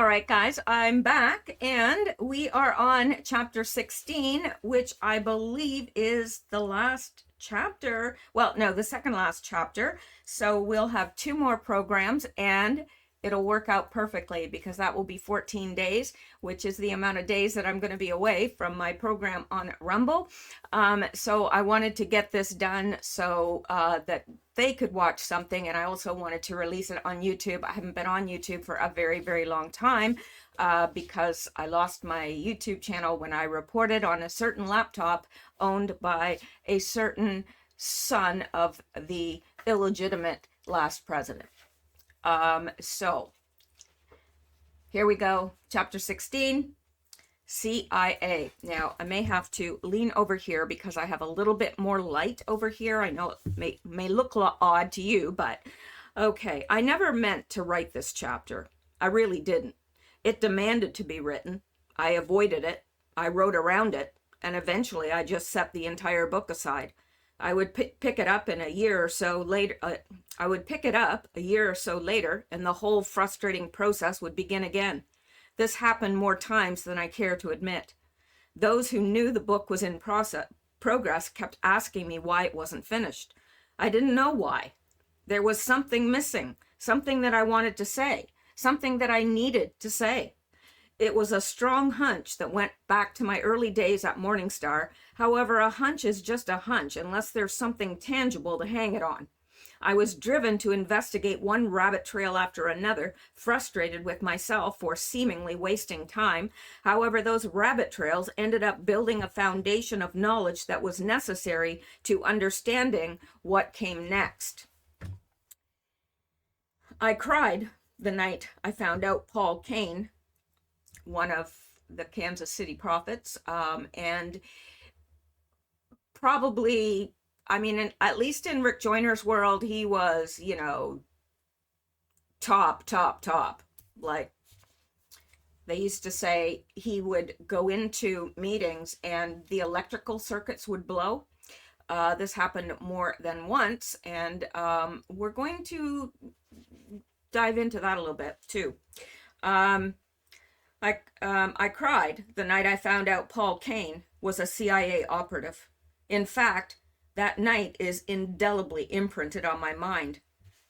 All right, guys, I'm back, and we are on chapter 16, which I believe is the last chapter. Well, no, the second last chapter. So we'll have two more programs, and it'll work out perfectly because that will be 14 days, which is the amount of days that I'm going to be away from my program on Rumble. So I wanted to get this done so that they could watch something, and I also wanted to release it on YouTube. I haven't been on YouTube for a very, very long time because I lost my YouTube channel when I reported on a certain laptop owned by a certain son of the illegitimate last president. So here we go, chapter 16. CIA. Now, I may have to lean over here because I have a little bit more light over here. I know it may look odd to you, but okay. I never meant to write this chapter. I really didn't. It demanded to be written. I avoided it. I wrote around it, and eventually I just set the entire book aside. I would pick it up in a year or so later. I would pick it up a year or so later, and the whole frustrating process would begin again. This happened more times than I care to admit. Those who knew the book was in progress kept asking me why it wasn't finished. I didn't know why. There was something missing, something that I wanted to say, something that I needed to say. It was a strong hunch that went back to my early days at MorningStar. However, a hunch is just a hunch unless there's something tangible to hang it on. I was driven to investigate one rabbit trail after another, frustrated with myself for seemingly wasting time. However, those rabbit trails ended up building a foundation of knowledge that was necessary to understanding what came next. I cried the night I found out Paul Kane, one of the Kansas City prophets, and probably, I mean, at least in Rick Joyner's world, he was, top. Like they used to say, he would go into meetings and the electrical circuits would blow. This happened more than once, and we're going to dive into that a little bit too. I cried the night I found out Paul Kane was a CIA operative. In fact, that night is indelibly imprinted on my mind.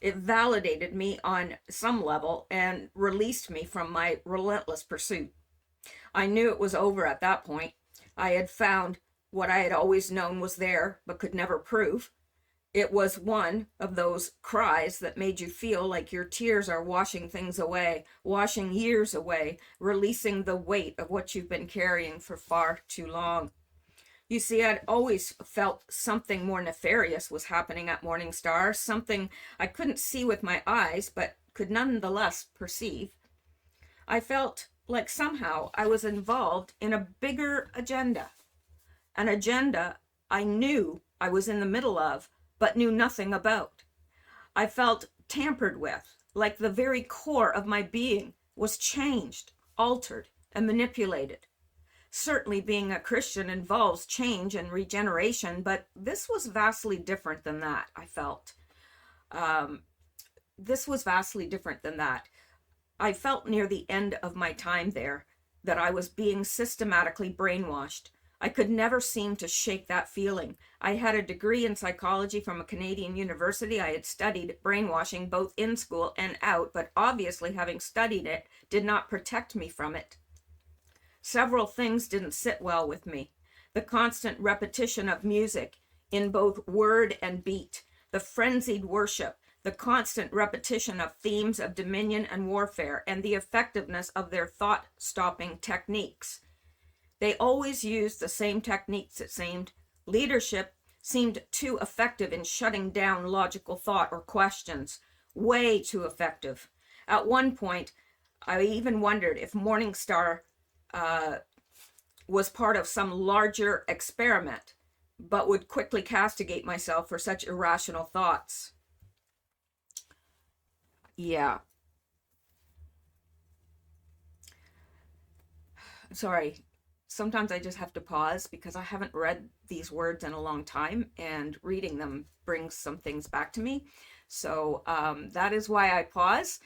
It validated me on some level and released me from my relentless pursuit. I knew it was over at that point. I had found what I had always known was there, but could never prove. It was one of those cries that made you feel like your tears are washing things away, washing years away, releasing the weight of what you've been carrying for far too long. You see, I'd always felt something more nefarious was happening at MorningStar, something I couldn't see with my eyes, but could nonetheless perceive. I felt like somehow I was involved in a bigger agenda, an agenda I knew I was in the middle of, but knew nothing about. I felt tampered with, like the very core of my being was changed, altered, and manipulated. Certainly being a Christian involves change and regeneration, but this was vastly different than that, I felt. This was vastly different than that. I felt near the end of my time there that I was being systematically brainwashed. I could never seem to shake that feeling. I had a degree in psychology from a Canadian university. I had studied brainwashing both in school and out, but obviously having studied it did not protect me from it. Several things didn't sit well with me. The constant repetition of music in both word and beat, the frenzied worship, the constant repetition of themes of dominion and warfare, and the effectiveness of their thought-stopping techniques. They always used the same techniques, it seemed. Leadership seemed too effective in shutting down logical thought or questions. Way too effective. At one point, I even wondered if MorningStar was part of some larger experiment, but would quickly castigate myself for such irrational thoughts. Yeah. Sorry. Sometimes I just have to pause because I haven't read these words in a long time, and reading them brings some things back to me. So that is why I pause.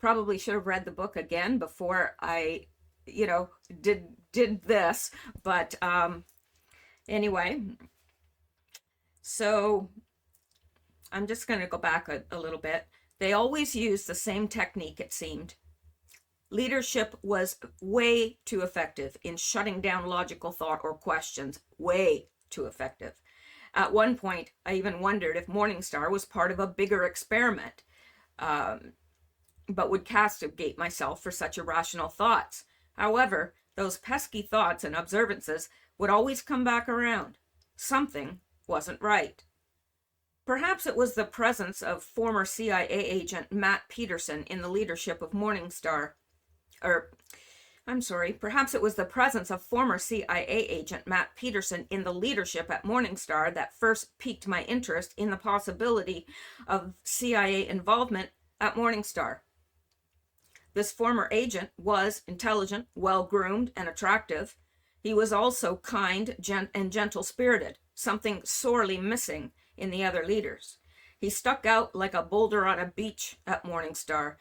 probably should have read the book again before I, did this. But anyway, so I'm just going to go back a little bit. They always used the same technique, it seemed. Leadership was way too effective in shutting down logical thought or questions. Way too effective. At one point, I even wondered if MorningStar was part of a bigger experiment, but would castigate myself for such irrational thoughts. However, those pesky thoughts and observances would always come back around. Something wasn't right. Perhaps it was the presence of former CIA agent Matt Peterson in the leadership of MorningStar. Perhaps it was the presence of former CIA agent Matt Peterson in the leadership at MorningStar that first piqued my interest in the possibility of CIA involvement at MorningStar. This former agent was intelligent, well-groomed, and attractive. He was also kind and gentle-spirited, something sorely missing in the other leaders. He stuck out like a boulder on a beach at MorningStar.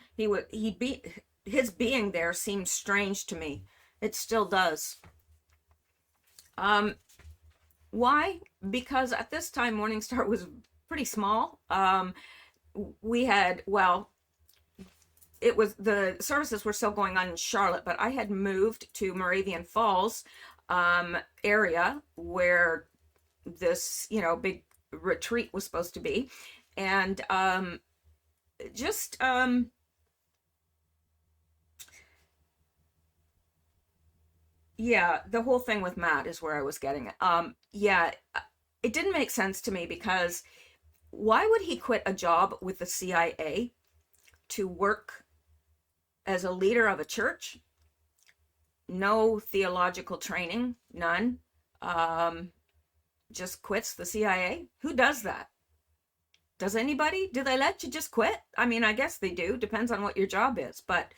His being there seemed strange to me. It still does. Why? Because at this time, MorningStar was pretty small. The services were still going on in Charlotte, but I had moved to Moravian Falls area where this, big retreat was supposed to be. And the whole thing with Matt is where I was getting it. It didn't make sense to me because why would he quit a job with the CIA to work as a leader of a church? No theological training, none. Just quits the CIA? Who does that? Does anybody? Do they let you just quit? I mean, I guess they do. Depends on what your job is. But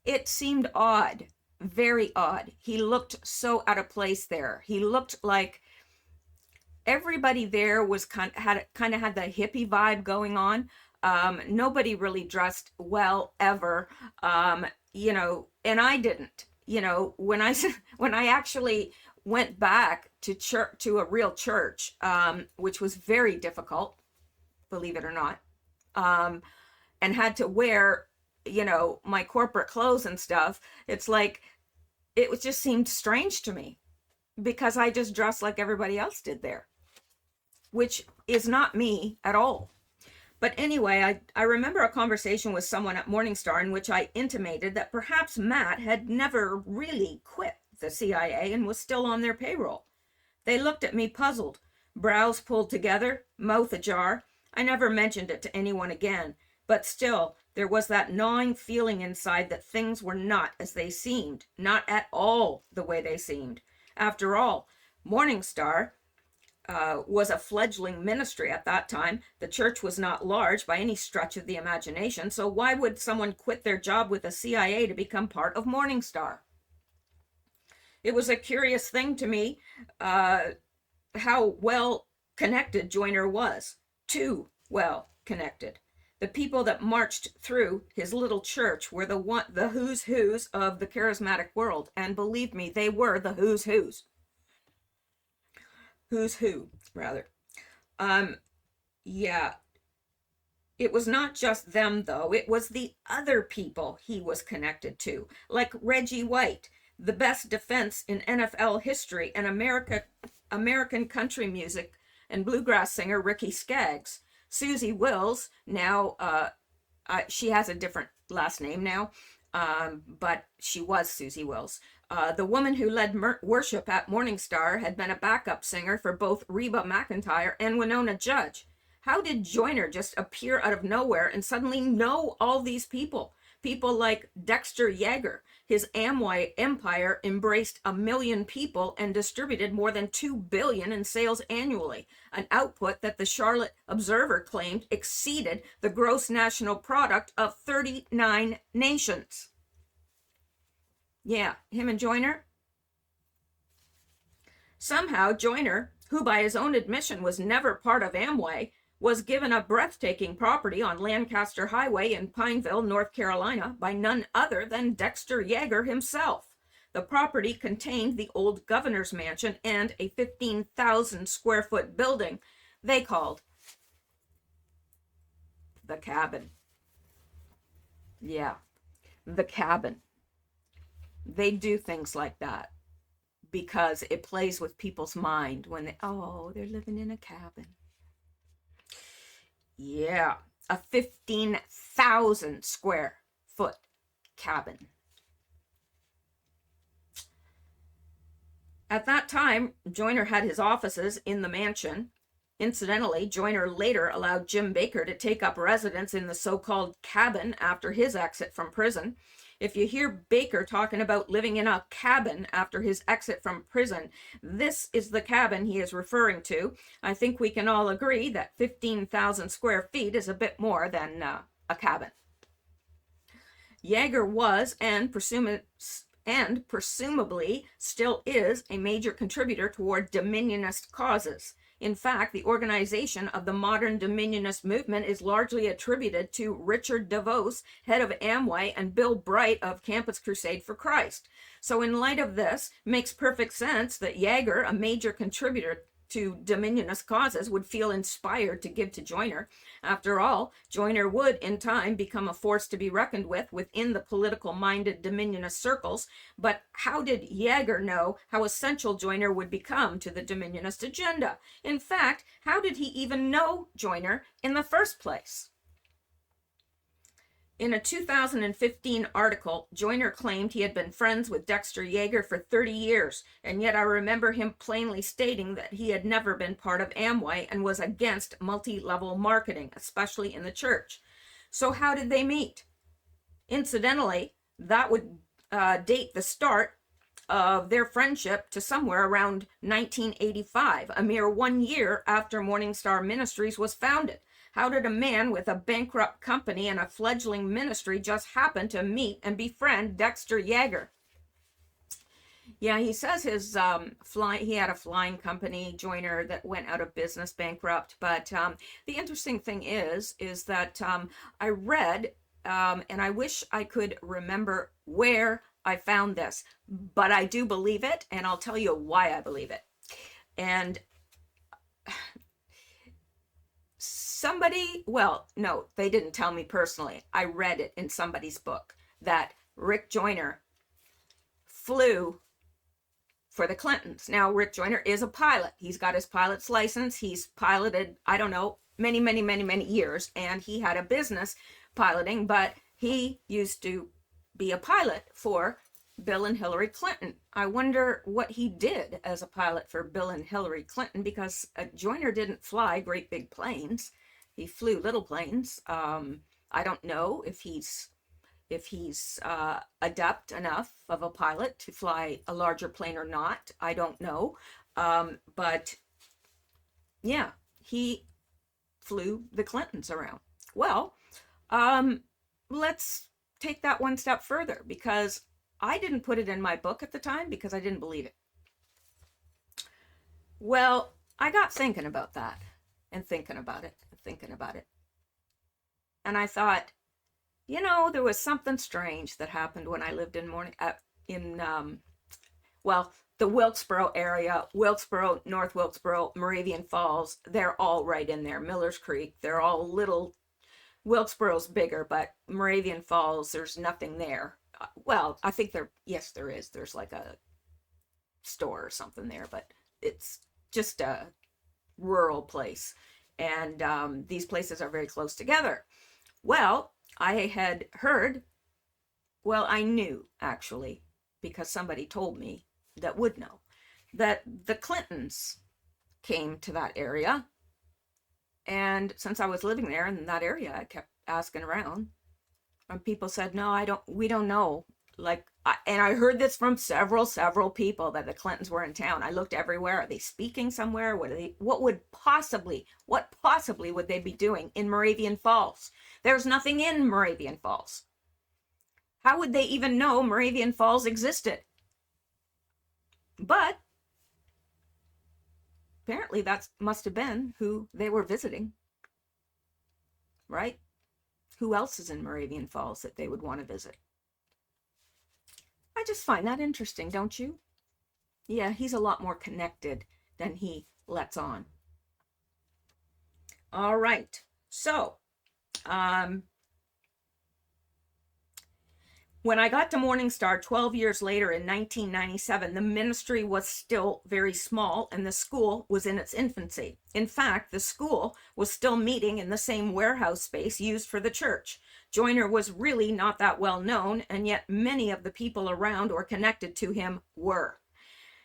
it seemed odd. Very odd. He looked so out of place there. He looked like everybody there was kind of had the hippie vibe going on. Nobody really dressed well ever. And I didn't. When I actually went back to a real church, which was very difficult, believe it or not, and had to wear my corporate clothes and stuff, it's like it just seemed strange to me because I just dressed like everybody else did there, which is not me at all. But anyway, I remember a conversation with someone at MorningStar in which I intimated that perhaps Matt had never really quit the CIA and was still on their payroll. They looked at me puzzled, brows pulled together, mouth ajar. I never mentioned it to anyone again, but still, there was that gnawing feeling inside that things were not as they seemed, not at all the way they seemed. After all, MorningStar was a fledgling ministry at that time. The church was not large by any stretch of the imagination, so why would someone quit their job with the CIA to become part of MorningStar? It was a curious thing to me how well connected Joyner was. Too well connected. The people that marched through his little church were the who's who's of the charismatic world, and believe me, they were the who's who's. Who's who, rather. It was not just them, though. It was the other people he was connected to, like Reggie White, the best defense in NFL history, and American country music and bluegrass singer Ricky Skaggs. Susie Wills, now she has a different last name now, but she was Susie Wills. The woman who led worship at MorningStar had been a backup singer for both Reba McEntire and Winona Judge. How did Joyner just appear out of nowhere and suddenly know all these people? People like Dexter Yeager. His Amway empire embraced 1 million people and distributed more than $2 billion in sales annually, an output that the Charlotte Observer claimed exceeded the gross national product of 39 nations. Yeah, him and Joyner. Somehow Joyner, who by his own admission was never part of Amway, was given a breathtaking property on Lancaster Highway in Pineville, North Carolina, by none other than Dexter Yeager himself. The property contained the old governor's mansion and a 15,000 square foot building they called the cabin. Yeah, the cabin. They do things like that because it plays with people's mind when they're living in a cabin. Yeah, a 15,000 square foot cabin. At that time, Joyner had his offices in the mansion. Incidentally, Joyner later allowed Jim Bakker to take up residence in the so-called cabin after his exit from prison. If you hear Bakker talking about living in a cabin after his exit from prison, this is the cabin he is referring to. I think we can all agree that 15,000 square feet is a bit more than a cabin. Yeager was and presumably still is a major contributor toward Dominionist causes. In fact, the organization of the modern Dominionist movement is largely attributed to Richard DeVos, head of Amway, and Bill Bright of Campus Crusade for Christ. So in light of this, it makes perfect sense that Yeager, a major contributor to Dominionist causes, would feel inspired to give to Joyner. After all, Joyner would, in time, become a force to be reckoned with within the political-minded Dominionist circles. But how did Yeager know how essential Joyner would become to the Dominionist agenda? In fact, how did he even know Joyner in the first place? In a 2015 article, Joyner claimed he had been friends with Dexter Yeager for 30 years, and yet I remember him plainly stating that he had never been part of Amway and was against multi-level marketing, especially in the church. So how did they meet? Incidentally, that would date the start of their friendship to somewhere around 1985, a mere 1 year after MorningStar Ministries was founded. How did a man with a bankrupt company and a fledgling ministry just happen to meet and befriend Dexter Yeager? Yeah, he says his he had a flying company, Joyner, that went out of business, bankrupt. But the interesting thing is that I read, and I wish I could remember where I found this, but I do believe it, and I'll tell you why I believe it. And no, they didn't tell me personally. I read it in somebody's book that Rick Joyner flew for the Clintons. Now, Rick Joyner is a pilot. He's got his pilot's license. He's piloted, I don't know, many years, and he had a business piloting, but he used to be a pilot for Bill and Hillary Clinton. I wonder what he did as a pilot for Bill and Hillary Clinton, because Joyner didn't fly great big planes. He flew little planes. I don't know if he's adept enough of a pilot to fly a larger plane or not. I don't know. But yeah, he flew the Clintons around. Well, let's take that one step further, because I didn't put it in my book at the time because I didn't believe it. Well, I got thinking about that and thinking about it. And I thought, there was something strange that happened when I lived in the Wilkesboro area, Wilkesboro, North Wilkesboro, Moravian Falls. They're all right in there. Miller's Creek, they're all little. Wilkesboro's bigger, but Moravian Falls, there's nothing there. Well, I think there is. There's like a store or something there, but it's just a rural place. And these places are very close together. Well, I had heard, I knew actually, because somebody told me that would know, that the Clintons came to that area. And since I was living there in that area, I kept asking around. And people said, no, we don't know. And I heard this from several people, that the Clintons were in town. I looked everywhere. Are they speaking somewhere? What possibly would they be doing in Moravian Falls? There's nothing in Moravian Falls. How would they even know Moravian Falls existed? But apparently that must have been who they were visiting. right? Who else is in Moravian Falls that they would want to visit? I just find that interesting, don't you? Yeah, he's a lot more connected than he lets on. All right. So, when I got to MorningStar 12 years later in 1997, the ministry was still very small and the school was in its infancy. In fact, the school was still meeting in the same warehouse space used for the church. Joyner was really not that well known, and yet many of the people around or connected to him were.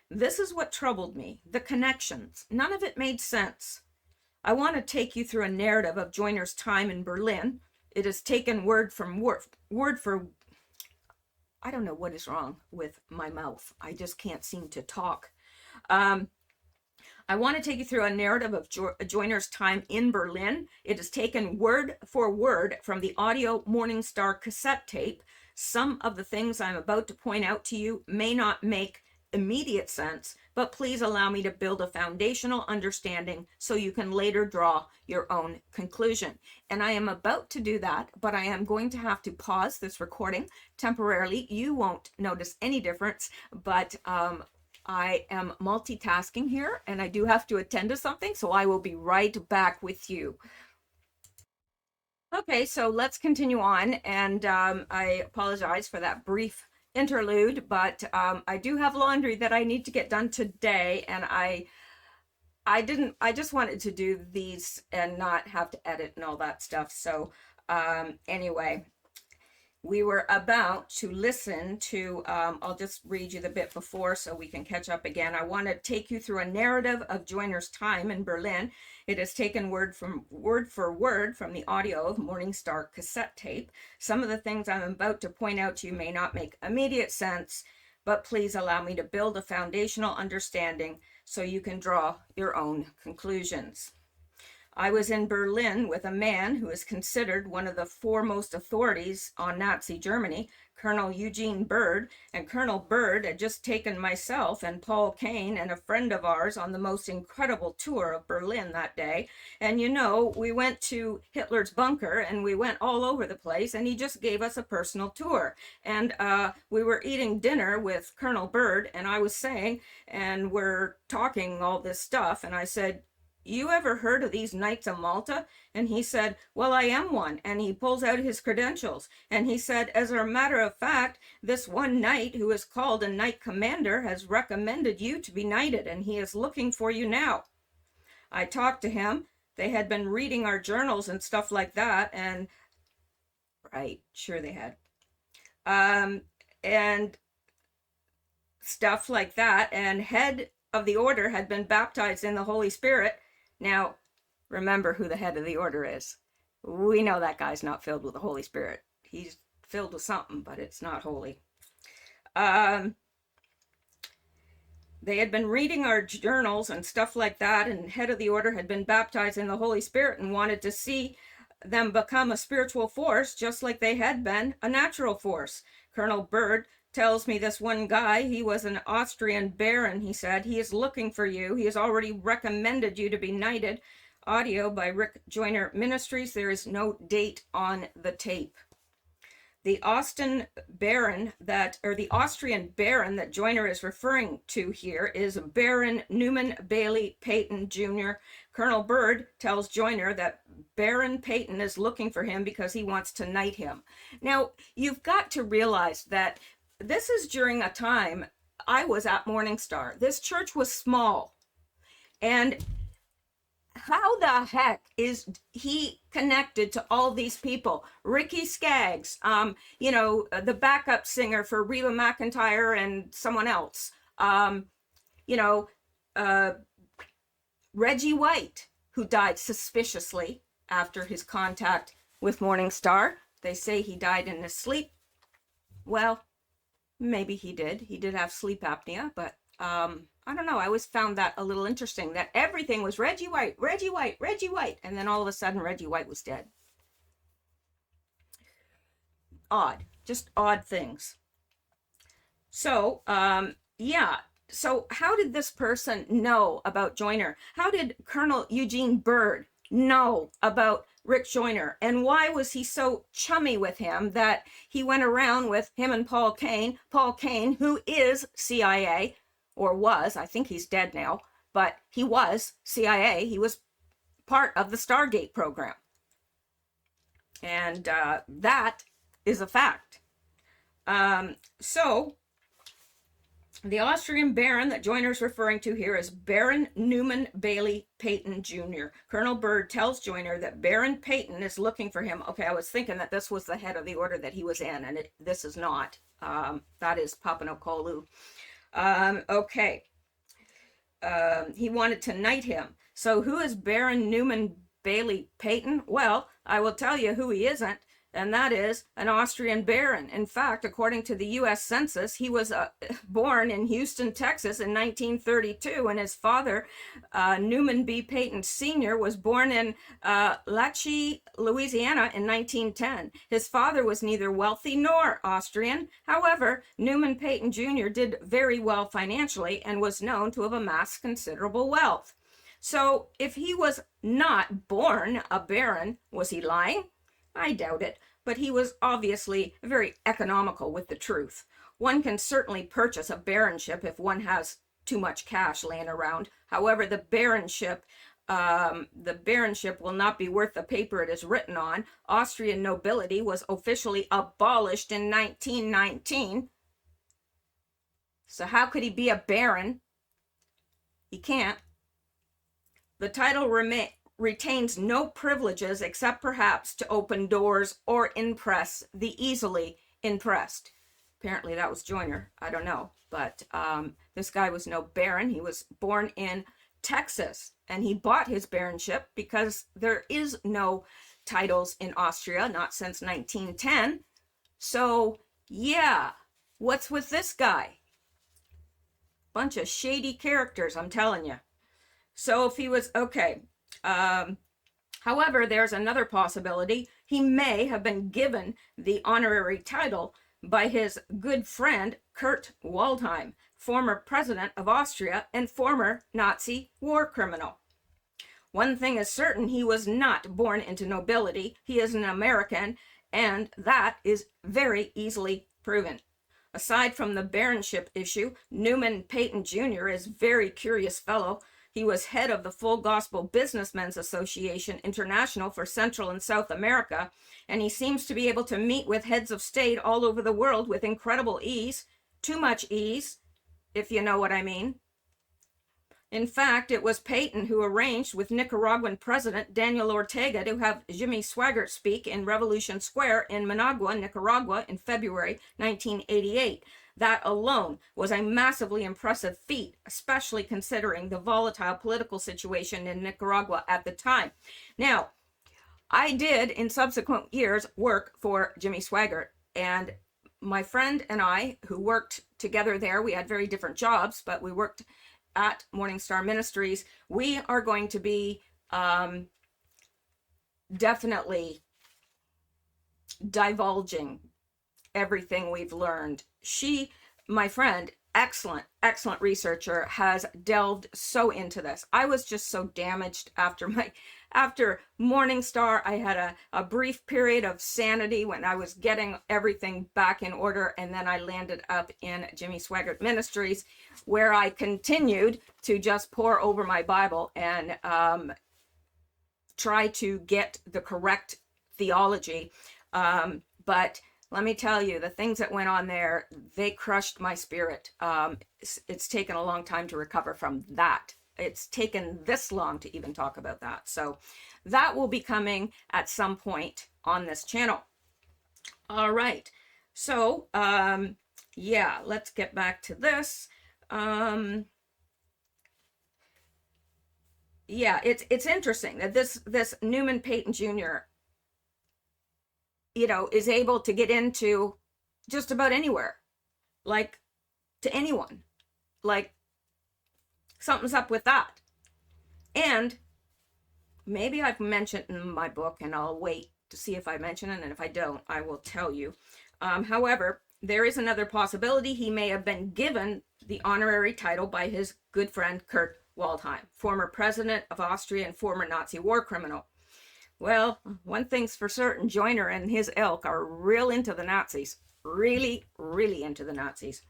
This is what troubled me, the connections. None of it made sense. I want to take you through a narrative of Joyner's time in Berlin. It is taken word for I don't know what is wrong with my mouth. I just can't seem to talk. I want to take you through a narrative of Joyner's time in Berlin. It is taken word for word from the audio MorningStar cassette tape. Some of the things I'm about to point out to you may not make immediate sense, but please allow me to build a foundational understanding so you can later draw your own conclusion. And I am about to do that, but I am going to have to pause this recording temporarily. You won't notice any difference, but I am multitasking here and I do have to attend to something, so I will be right back with you. Okay, so let's continue on, and I apologize for that brief interlude, but I do have laundry that I need to get done today, and I just wanted to do these and not have to edit and all that stuff. So anyway, we were about to listen to, I'll just read you the bit before so we can catch up again. I want to take you through a narrative of Joyner's time in Berlin. It is taken word for word from the audio of MorningStar cassette tape. Some of the things I'm about to point out to you may not make immediate sense, but please allow me to build a foundational understanding so you can draw your own conclusions. I was in Berlin with a man who is considered one of the foremost authorities on Nazi Germany, Colonel Eugene Bird, and Colonel Bird had just taken myself and Paul Kane and a friend of ours on the most incredible tour of Berlin that day. And you know, we went to Hitler's bunker and we went all over the place, and he just gave us a personal tour. And we were eating dinner with Colonel Bird, and I was saying, and we're talking all this stuff, and I said, "You ever heard of these Knights of Malta?" And he said, "Well, I am one." And he pulls out his credentials. And he said, "As a matter of fact, this one knight who is called a knight commander has recommended you to be knighted, and he is looking for you now." I talked to him. They had been reading our journals and stuff like that. And right, sure they had. And stuff like that. And head of the order had been baptized in the Holy Spirit. Now, remember who the head of the order is. We know that guy's not filled with the Holy Spirit. He's filled with something, but it's not holy. They had been reading our journals and stuff like that, and head of the order had been baptized in the Holy Spirit and wanted to see them become a spiritual force just like they had been a natural force. Colonel Bird tells me this one guy, he was an Austrian baron, he said, "He is looking for you. He has already recommended you to be knighted." Audio by Rick Joyner Ministries. There is no date on the tape. The Austrian baron that Joyner is referring to here is Baron Newman Bailey Peyton Jr. Colonel Bird tells Joyner that Baron Peyton is looking for him because he wants to knight him. Now, you've got to realize that this is during a time I was at MorningStar. This church was small. And how the heck is he connected to all these people? Ricky Skaggs, the backup singer for Reba McEntire and someone else. Reggie White, who died suspiciously after his contact with MorningStar. They say he died in his sleep. Well, maybe he did. He did have sleep apnea, but I don't know. I always found that a little interesting, that everything was Reggie White, Reggie White, Reggie White, and then all of a sudden Reggie White was dead. Odd. Just odd things. So, So how did this person know about Joyner? How did Colonel Eugene Bird know about Rick Joyner. And why was he so chummy with him that he went around with him and Paul Kane, who is CIA, or was, I think he's dead now, but he was CIA. He was part of the Stargate program. And that is a fact. So the Austrian Baron that Joyner's referring to here is Baron Newman Bailey Peyton Jr. Colonel Byrd tells Joyner that Baron Peyton is looking for him. Okay, I was thinking that this was the head of the order that he was in, and this is not. That is Papanokolu. Okay. He wanted to knight him. So who is Baron Newman Bailey Peyton? Well, I will tell you who he isn't, and that is an Austrian baron. In fact, according to the U.S. Census, he was born in Houston, Texas in 1932, and his father, Newman B. Peyton Sr., was born in Xiii, Louisiana in 1910. His father was neither wealthy nor Austrian. However, Newman Peyton Jr. did very well financially and was known to have amassed considerable wealth. So if he was not born a baron, was he lying? I doubt it, but he was obviously very economical with the truth. One can certainly purchase a baronship if one has too much cash laying around. However, the baronship will not be worth the paper it is written on. Austrian nobility was officially abolished in 1919. So how could he be a baron? He can't. The title retains no privileges except perhaps to open doors or impress the easily impressed. Apparently that was Joyner. I don't know. But this guy was no baron. He was born in Texas, and he bought his baronship because there is no titles in Austria, not since 1910. So, yeah, what's with this guy? Bunch of shady characters, I'm telling you. So if he was, okay. However, there's another possibility. He may have been given the honorary title by his good friend Kurt Waldheim, former president of Austria and former Nazi war criminal. One thing is certain, he was not born into nobility. He is an American, and that is very easily proven. Aside from the baronship issue, Newman Peyton Jr. is a very curious fellow. He was head of the Full Gospel Businessmen's Association International for Central and South America, and he seems to be able to meet with heads of state all over the world with incredible ease. Too much ease, if you know what I mean. In fact, it was Peyton who arranged with Nicaraguan President Daniel Ortega to have Jimmy Swaggart speak in Revolution Square in Managua, Nicaragua in February 1988. That alone was a massively impressive feat, especially considering the volatile political situation in Nicaragua at the time. Now, I did, in subsequent years, work for Jimmy Swaggart, and my friend and I, who worked together there, we had very different jobs, but we worked at MorningStar Ministries. We are going to be definitely divulging everything we've learned. She, my friend, excellent researcher, has delved so into this. I was just so damaged after MorningStar. I had a brief period of sanity when I was getting everything back in order, and then I landed up in Jimmy Swaggart Ministries, where I continued to just pore over my Bible and try to get the correct theology. But let me tell you, the things that went on there, they crushed my spirit. It's taken a long time to recover from that. It's taken this long to even talk about that. So that will be coming at some point on this channel. All right. So, yeah, let's get back to this. Yeah, it's interesting that this Newman Peyton Jr., is able to get into just about anywhere, like to anyone. Like, something's up with that. And maybe I've mentioned in my book, and I'll wait to see if I mention it, and if I don't, I will tell you. However, there is another possibility. He may have been given the honorary title by his good friend Kurt Waldheim, former president of Austria and former Nazi war criminal. Well, one thing's for certain, Joyner and his ilk are real into the Nazis. Really, really into the Nazis.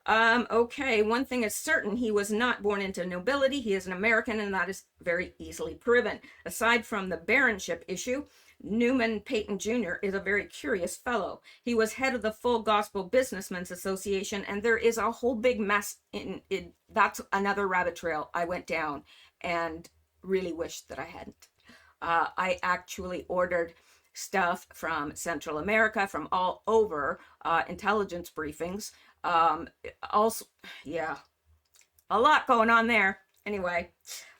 Okay, one thing is certain, he was not born into nobility. He is an American, and that is very easily proven. Aside from the baronship issue, Newman Peyton Jr. is a very curious fellow. He was head of the Full Gospel Businessmen's Association, and there is a whole big mess in it. That's another rabbit trail I went down and really wish that I hadn't. I actually ordered stuff from Central America, from all over, intelligence briefings. Also, yeah, a lot going on there. Anyway,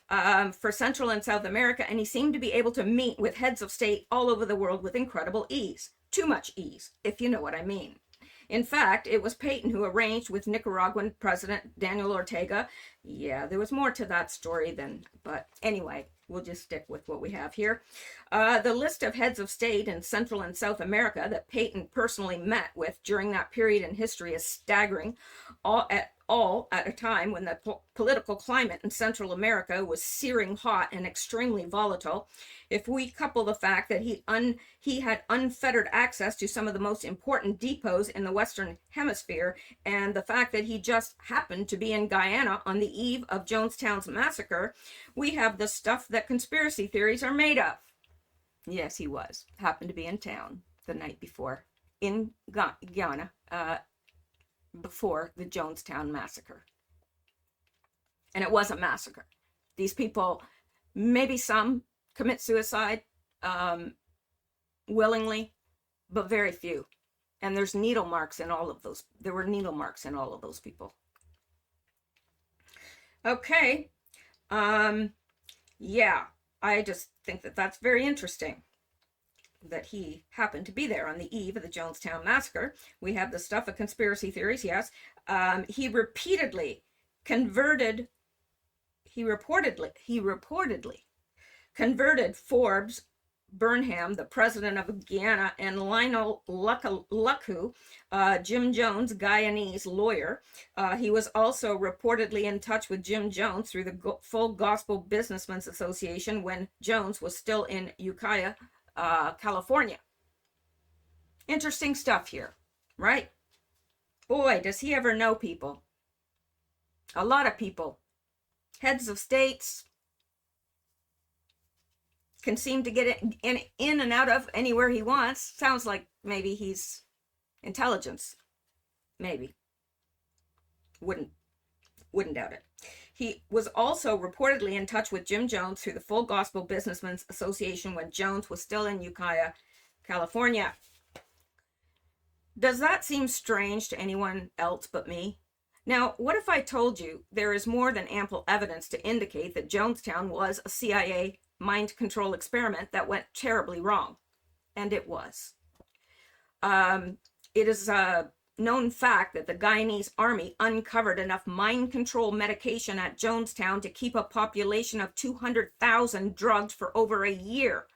for Central and South America, and he seemed to be able to meet with heads of state all over the world with incredible ease. Too much ease, if you know what I mean. In fact, it was Peyton who arranged with Nicaraguan President Daniel Ortega. Yeah, there was more to that story but anyway, we'll just stick with what we have here. The list of heads of state in Central and South America that Peyton personally met with during that period in history is staggering, all at a time when the political climate in Central America was searing hot and extremely volatile. If we couple the fact that he had unfettered access to some of the most important depots in the Western Hemisphere, and the fact that he just happened to be in Guyana on the eve of Jonestown's massacre, we have the stuff that conspiracy theories are made of. Yes, he happened to be in town the night before in Guyana, before the Jonestown massacre. And it was a massacre. These people, maybe some commit suicide willingly, but very few. And there's needle marks in all of those. There were needle marks in all of those people. Okay. Yeah, I just think that that's very interesting that he happened to be there on the eve of the Jonestown massacre. We have the stuff of conspiracy theories, yes. He reportedly converted Forbes Burnham, the president of Guyana, and Lionel Luckhoo, Jim Jones, Guyanese lawyer. He was also reportedly in touch with Jim Jones through the Full Gospel Businessmen's Association when Jones was still in Ukiah, California. Interesting stuff here, right? Boy, does he ever know people. A lot of people. Heads of states, can seem to get in and out of anywhere he wants. Sounds like maybe he's intelligence. Maybe. Wouldn't doubt it. He was also reportedly in touch with Jim Jones through the Full Gospel Businessmen's Association when Jones was still in Ukiah, California. Does that seem strange to anyone else but me? Now, what if I told you there is more than ample evidence to indicate that Jonestown was a CIA mind control experiment that went terribly wrong? And it was. It is a known fact that the Guyanese army uncovered enough mind control medication at Jonestown to keep a population of 200,000 drugged for over a year.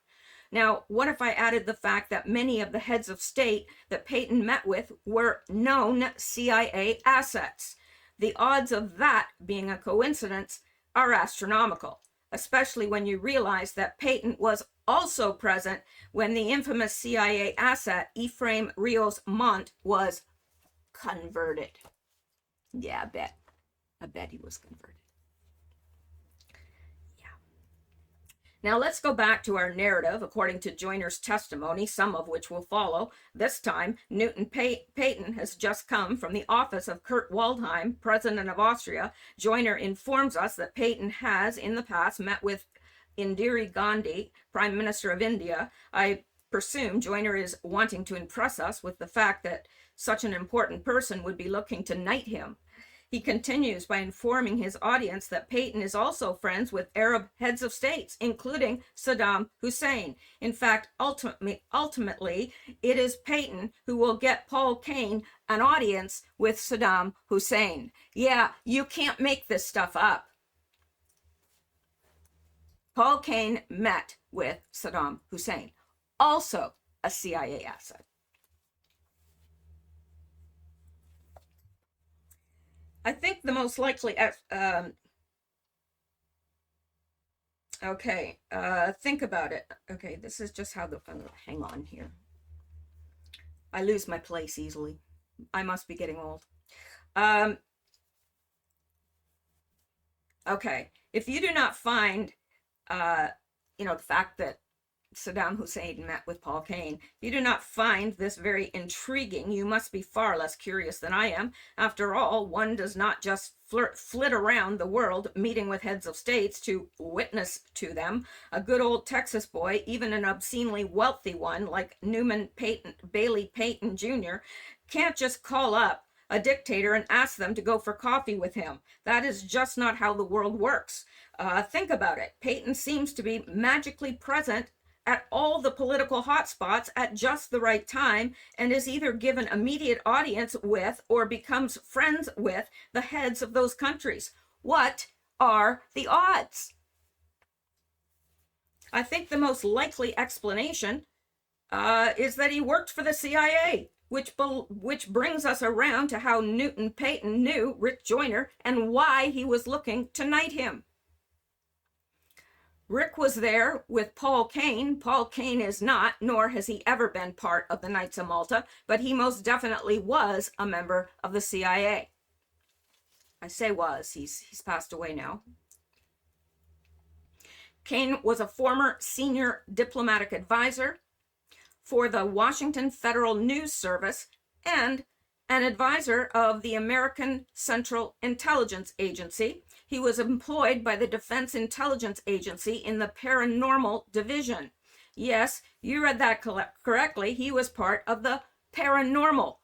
Now, what if I added the fact that many of the heads of state that Peyton met with were known CIA assets? The odds of that being a coincidence are astronomical, especially when you realize that Peyton was also present when the infamous CIA asset Ephraim Rios Montt was converted. Yeah, I bet he was converted. Now let's go back to our narrative according to Joyner's testimony, some of which will follow. This time, Newton Peyton has just come from the office of Kurt Waldheim, president of Austria. Joyner informs us that Peyton has, in the past, met with Indira Gandhi, Prime Minister of India. I presume Joyner is wanting to impress us with the fact that such an important person would be looking to knight him. He continues by informing his audience that Peyton is also friends with Arab heads of states, including Saddam Hussein. In fact, ultimately, it is Peyton who will get Paul Kane an audience with Saddam Hussein. Yeah, you can't make this stuff up. Paul Kane met with Saddam Hussein, also a CIA asset. I think the most likely Okay, think about it. Okay, this is just how the, hang on here. I lose my place easily. I must be getting old. Um, okay, if you do not find, uh, the fact that Saddam Hussein met with Paul Kane, you do not find this very intriguing, you must be far less curious than I am. After all, one does not just flit around the world meeting with heads of states to witness to them. A good old Texas boy, even an obscenely wealthy one like Bailey Payton Jr., can't just call up a dictator and ask them to go for coffee with him. That is just not how the world works. Think about it. Payton seems to be magically present at all the political hotspots at just the right time and is either given immediate audience with or becomes friends with the heads of those countries. What are the odds? I think the most likely explanation is that he worked for the CIA, which brings us around to how Newton Payton knew Rick Joyner and why he was looking to knight him. Rick was there with Paul Kane. Paul Kane is not, nor has he ever been part of the Knights of Malta, but he most definitely was a member of the CIA. I say was, he's passed away now. Kane was a former senior diplomatic advisor for the Washington Federal News Service and an advisor of the American Central Intelligence Agency. He was employed by the Defense Intelligence Agency in the Paranormal Division. Yes, you read that correctly. He was part of the Paranormal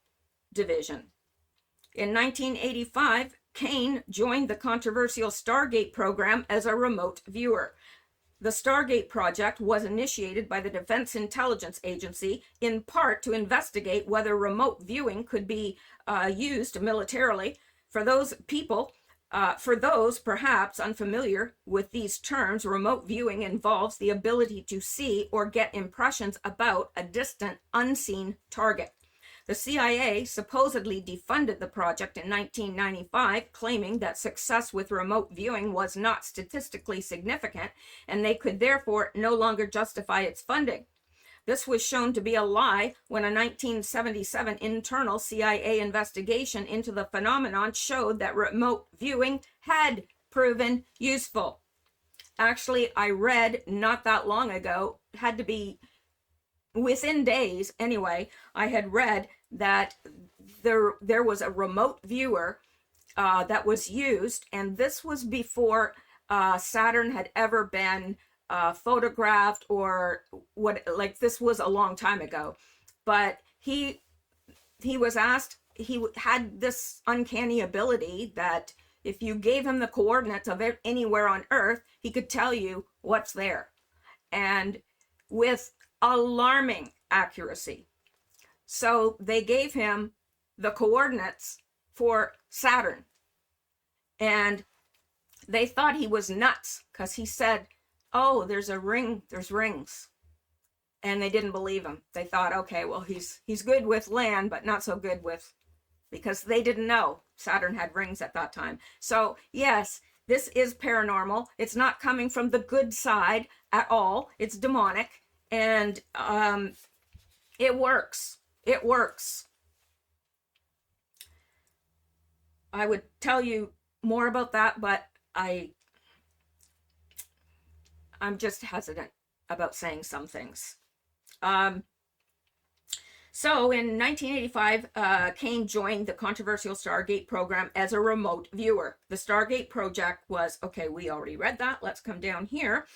Division. In 1985, Kane joined the controversial Stargate program as a remote viewer. The Stargate project was initiated by the Defense Intelligence Agency in part to investigate whether remote viewing could be used militarily. For those perhaps unfamiliar with these terms, remote viewing involves the ability to see or get impressions about a distant, unseen target. The CIA supposedly defunded the project in 1995, claiming that success with remote viewing was not statistically significant, and they could therefore no longer justify its funding. This was shown to be a lie when a 1977 internal CIA investigation into the phenomenon showed that remote viewing had proven useful. Actually, I read not that long ago, had to be within days anyway, I had read that there was a remote viewer that was used, and this was before Saturn had ever been photographed or what, like this was a long time ago. But he was asked, he had this uncanny ability that if you gave him the coordinates of anywhere on Earth, he could tell you what's there. And with alarming accuracy. So they gave him the coordinates for Saturn. And they thought he was nuts because he said, oh, there's a ring, there's rings. And they didn't believe him. They thought, okay, well, he's good with land, but not so good with, because they didn't know Saturn had rings at that time. So yes, this is paranormal. It's not coming from the good side at all. It's demonic. And it works. It works. I would tell you more about that, but I'm just hesitant about saying some things. So in 1985, Kane joined the controversial Stargate program as a remote viewer. The Stargate project was, okay, we already read that. Let's come down here.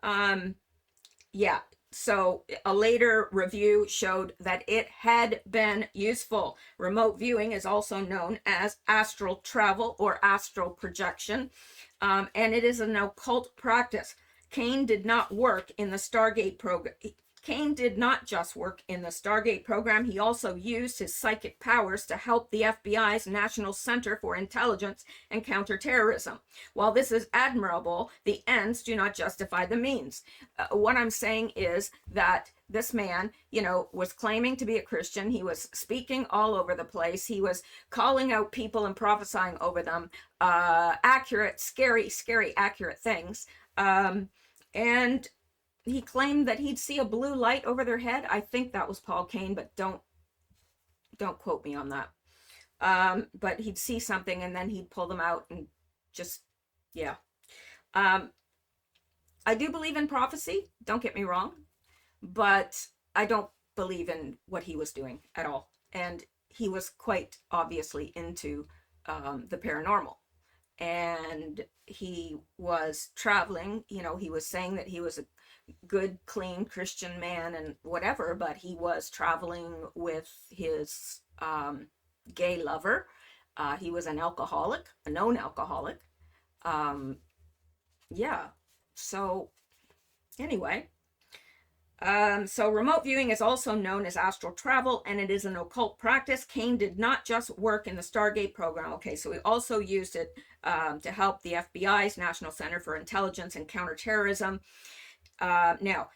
Yeah. So a later review showed that it had been useful. Remote viewing is also known as astral travel or astral projection, and it is an occult practice. Kane did not work in the Stargate program. Kane did not just work in the Stargate program, he also used his psychic powers to help the FBI's National Center for Intelligence and Counterterrorism. While this is admirable, the ends do not justify the means. What I'm saying is that this man, was claiming to be a Christian. He was speaking all over the place. He was calling out people and prophesying over them. Accurate, scary, accurate things. And he claimed that he'd see a blue light over their head. I think that was Paul Cain, but don't quote me on that. But he'd see something and then he'd pull them out and just, yeah. I do believe in prophecy, don't get me wrong, but I don't believe in what he was doing at all. And he was quite obviously into the paranormal. And he was traveling, he was saying that he was a good, clean Christian man and whatever, but he was traveling with his gay lover. He was an alcoholic, a known alcoholic. Yeah. So anyway, so remote viewing is also known as astral travel, and it is an occult practice. Cain did not just work in the Stargate program. Okay, so he also used it to help the FBI's National Center for Intelligence and Counterterrorism. Now,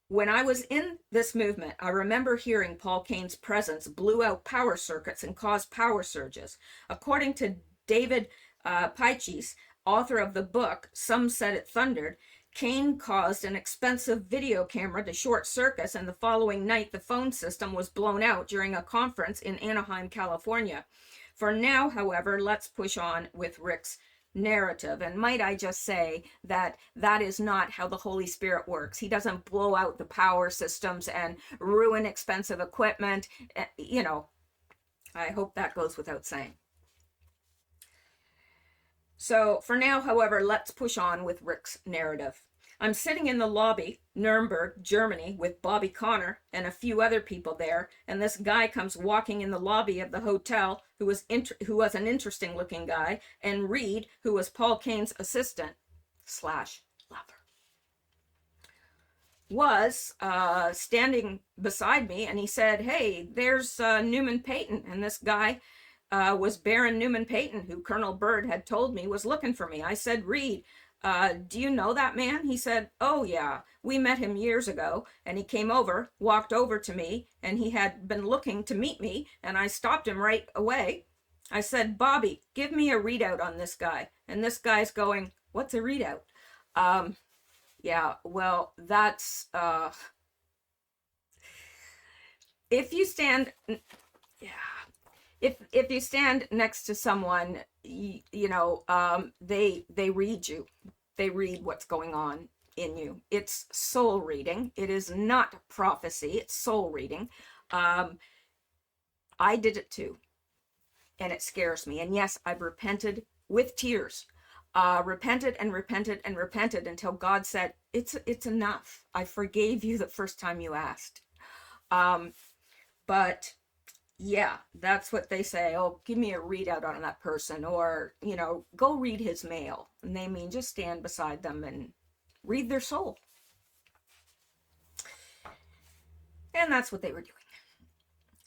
when I was in this movement, I remember hearing Paul Cain's presence blew out power circuits and caused power surges. According to David Peiches, author of the book Some Said It Thundered, Cain caused an expensive video camera to short circuit, and the following night the phone system was blown out during a conference in Anaheim, California. For now, however, let's push on with Rick's narrative. And might I just say that that is not how the Holy Spirit works. He doesn't blow out the power systems and ruin expensive equipment. I hope that goes without saying. So for now, however, let's push on with Rick's narrative. I'm sitting in the lobby, Nuremberg, Germany, with Bobby Connor and a few other people there, and this guy comes walking in the lobby of the hotel, who was an interesting looking guy, and Reed, who was Paul Cain's assistant / lover, was standing beside me, and he said, "Hey, there's Newman Payton," and this guy was Baron Newman Payton, who Colonel Byrd had told me was looking for me. I said, "Reed, do you know that man?" He said, "Oh yeah, we met him years ago." And he came over, walked over to me, and he had been looking to meet me, and I stopped him right away. I said, "Bobby, give me a readout on this guy." And this guy's going, "What's a readout?" Yeah, well, that's, if you stand, yeah. If you stand next to someone, they read you. They read what's going on in you. It's soul reading. It is not prophecy. It's soul reading. I did it too, and it scares me. And yes, I've repented with tears. Repented and repented and repented until God said, it's enough. I forgave you the first time you asked. But yeah, that's what they say. "Oh, give me a readout on that person," or, go read his mail. And they mean just stand beside them and read their soul. And that's what they were doing.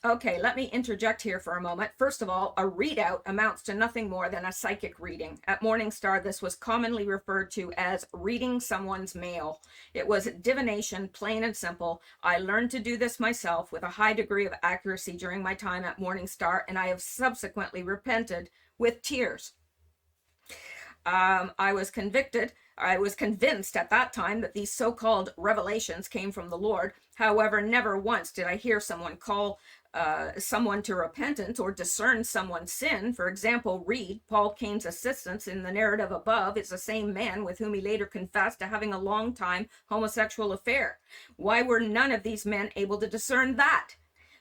Okay, let me interject here for a moment. First of all, a readout amounts to nothing more than a psychic reading. At MorningStar, this was commonly referred to as reading someone's mail. It was divination, plain and simple. I learned to do this myself with a high degree of accuracy during my time at MorningStar, and I have subsequently repented with tears. I was convinced at that time that these so-called revelations came from the Lord. However, never once did I hear someone call someone to repentance or discern someone's sin. For example, Reed, Paul Cain's assistant in the narrative above, is the same man with whom he later confessed to having a long-time homosexual affair. Why were none of these men able to discern that?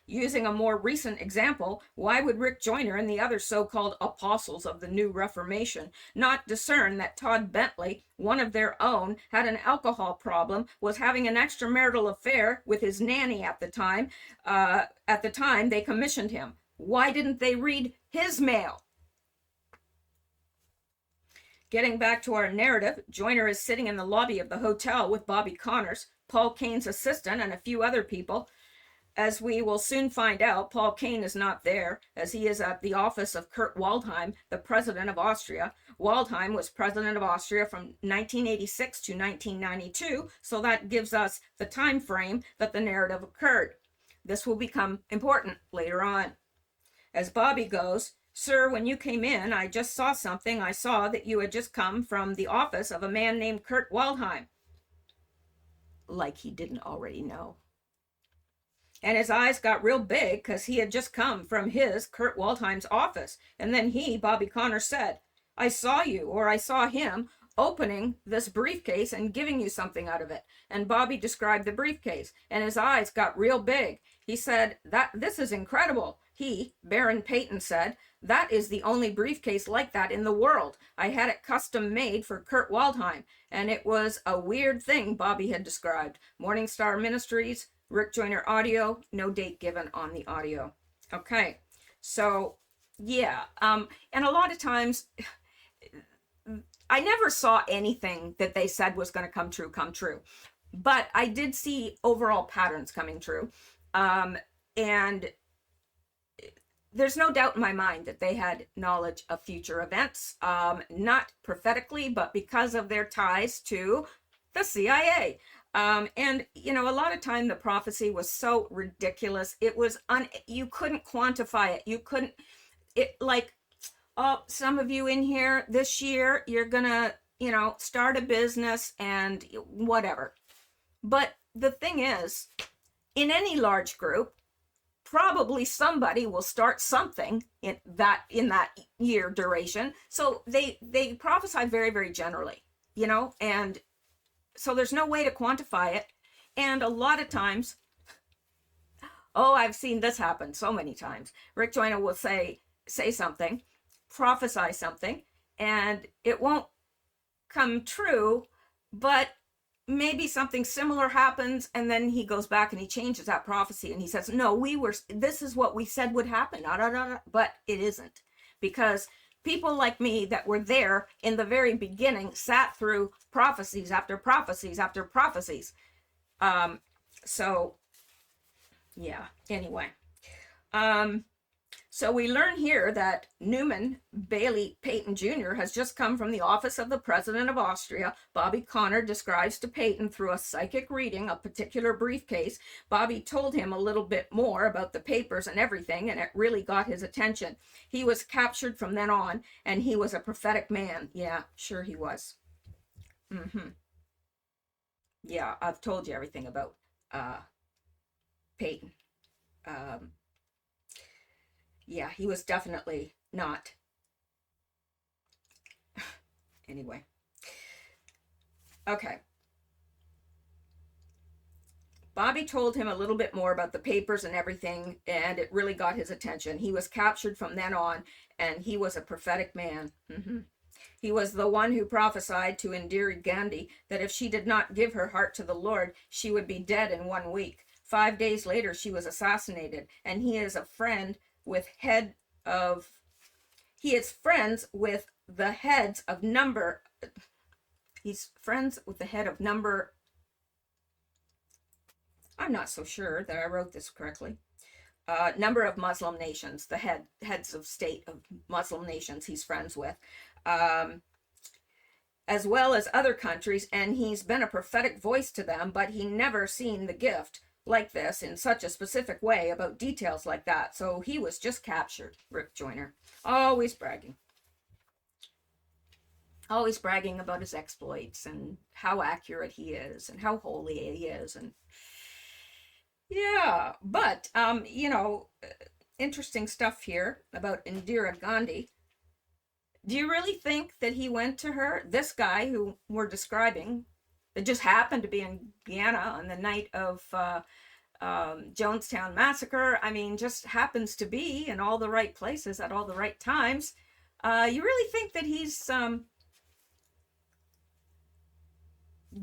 Using a more recent example, why would Rick Joyner and the other so-called apostles of the New Reformation not discern that Todd Bentley, one of their own, had an alcohol problem, was having an extramarital affair with his nanny at the time they commissioned him? Why didn't they read his mail? Getting back to our narrative, Joyner is sitting in the lobby of the hotel with Bobby Connors, Paul Cain's assistant, and a few other people. As we will soon find out, Paul Cain is not there, as he is at the office of Kurt Waldheim, the president of Austria. Waldheim was president of Austria from 1986 to 1992, so that gives us the time frame that the narrative occurred. This will become important later on. As Bobby goes, "Sir, when you came in, I just saw something. I saw that you had just come from the office of a man named Kurt Waldheim." like he didn't already know. And his eyes got real big because he had just come from Kurt Waldheim's office. And then Bobby Conner, said, I saw you, or I saw him, opening this briefcase and giving you something out of it. And Bobby described the briefcase, and his eyes got real big. He said, this is incredible. Baron Peyton, said, that is the only briefcase like that in the world. I had it custom made for Kurt Waldheim, and it was a weird thing Bobby had described. MorningStar Ministries, Rick Joyner audio, no date given on the audio. Okay, so yeah, and a lot of times I never saw anything that they said was going to come true, but I did see overall patterns coming true. And there's no doubt in my mind that they had knowledge of future events, not prophetically, but because of their ties to the CIA. And, a lot of time the prophecy was so ridiculous. It was, you couldn't quantify it. Some of you in here this year, you're gonna, start a business and whatever. But the thing is, in any large group, probably somebody will start something in that year duration. So they prophesy very, very generally, and so there's no way to quantify it. And a lot of times, I've seen this happen so many times. Rick Joyner will say something, prophesy something, and it won't come true, but maybe something similar happens, and then he goes back and he changes that prophecy and he says, no, this is what we said would happen, but it isn't, because people like me that were there in the very beginning sat through prophecies after prophecies after prophecies. So yeah, anyway. So we learn here that Newman Bailey Peyton Jr. has just come from the office of the President of Austria. Bobby Conner describes to Peyton through a psychic reading a particular briefcase. Bobby told him a little bit more about the papers and everything, and it really got his attention. He was captured from then on, and he was a prophetic man. Yeah, sure he was. Yeah, I've told you everything about Peyton. Yeah, he was definitely not. Anyway. Okay. Bobby told him a little bit more about the papers and everything, and it really got his attention. He was captured from then on, and he was a prophetic man. He was the one who prophesied to Indira Gandhi that if she did not give her heart to the Lord, she would be dead in 1 week. 5 days later, she was assassinated, and he is friends with the head of number. He's friends with the head of number. I'm not so sure that I wrote this correctly. Number of Muslim nations, the heads of state of Muslim nations he's friends with, as well as other countries, and he's been a prophetic voice to them, but he never seen the gift like this in such a specific way about details like that. So he was just captured, Rick Joyner. Always bragging about his exploits and how accurate he is and how holy he is. And yeah, but interesting stuff here about Indira Gandhi. Do you really think that he went to her, this guy who we're describing, that just happened to be in Guyana on the night of Jonestown Massacre? I mean, just happens to be in all the right places at all the right times. You really think that he's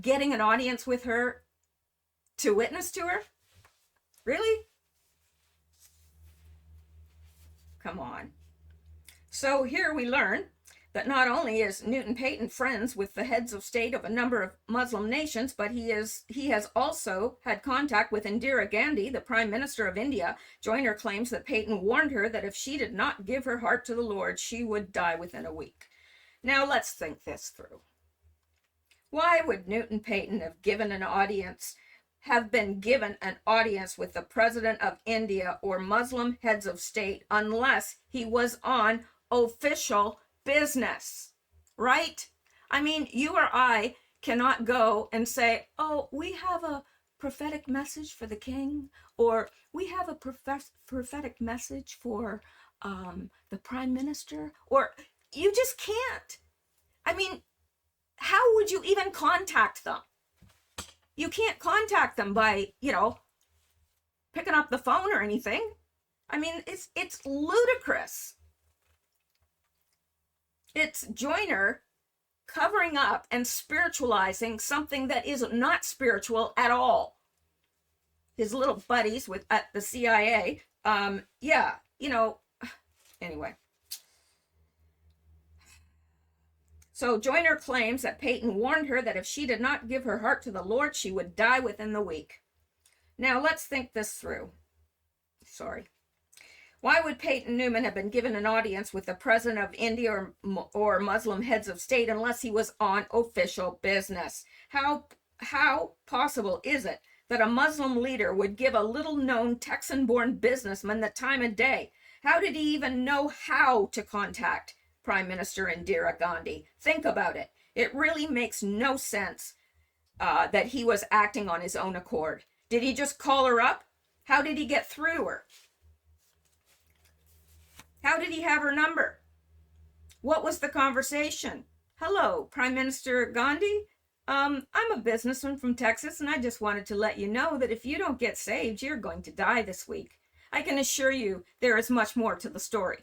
getting an audience with her to witness to her? Really? Come on. So here we learn that not only is Newton Peyton friends with the heads of state of a number of Muslim nations, but he has also had contact with Indira Gandhi, the Prime Minister of India. Joyner claims that Peyton warned her that if she did not give her heart to the Lord, she would die within a week. Now let's think this through. Why would Newton Peyton have been given an audience with the President of India or Muslim heads of state unless he was on official business, right? I mean, you or I cannot go and say, oh, we have a prophetic message for the king, or we have a prophetic message for the prime minister, or you just can't. I mean, how would you even contact them? You can't contact them by, picking up the phone or anything. I mean, it's ludicrous. It's Joyner covering up and spiritualizing something that is not spiritual at all. His little buddies at the CIA, anyway. So Joyner claims that Peyton warned her that if she did not give her heart to the Lord, she would die within the week. Now let's think this through. Sorry. Why would Peyton Newman have been given an audience with the president of India or Muslim heads of state unless he was on official business? How possible is it that a Muslim leader would give a little-known Texan-born businessman the time of day? How did he even know how to contact Prime Minister Indira Gandhi? Think about it. It really makes no sense that he was acting on his own accord. Did he just call her up? How did he get through to her? How did he have her number? What was the conversation? Hello, Prime Minister Gandhi. I'm a businessman from Texas, and I just wanted to let you know that if you don't get saved, you're going to die this week. I can assure you there is much more to the story.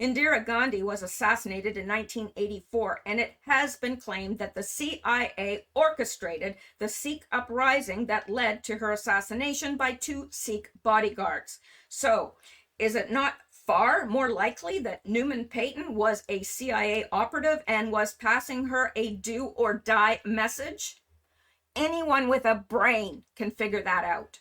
Indira Gandhi was assassinated in 1984, and it has been claimed that the CIA orchestrated the Sikh uprising that led to her assassination by 2 Sikh bodyguards. So, is it not far more likely that Newman Peyton was a CIA operative and was passing her a do or die message? Anyone with a brain can figure that out.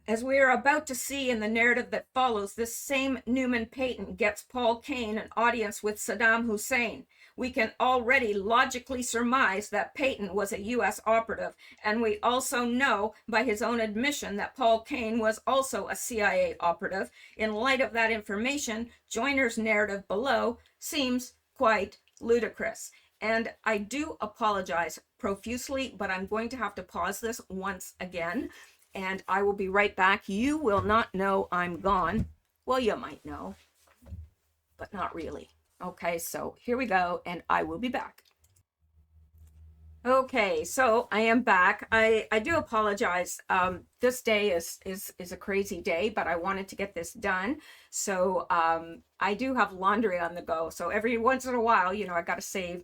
As we are about to see in the narrative that follows, this same Newman Peyton gets Paul Kane an audience with Saddam Hussein. We can already logically surmise that Peyton was a U.S. operative, and we also know by his own admission that Paul Kane was also a CIA operative. In light of that information, Joyner's narrative below seems quite ludicrous. And I do apologize profusely, but I'm going to have to pause this once again, and I will be right back. You will not know I'm gone. Well, you might know, but not really. Okay, so here we go, and I will be back. Okay, so I am back. I do apologize. This day is a crazy day, but I wanted to get this done. So I do have laundry on the go. So every once in a while, I got to save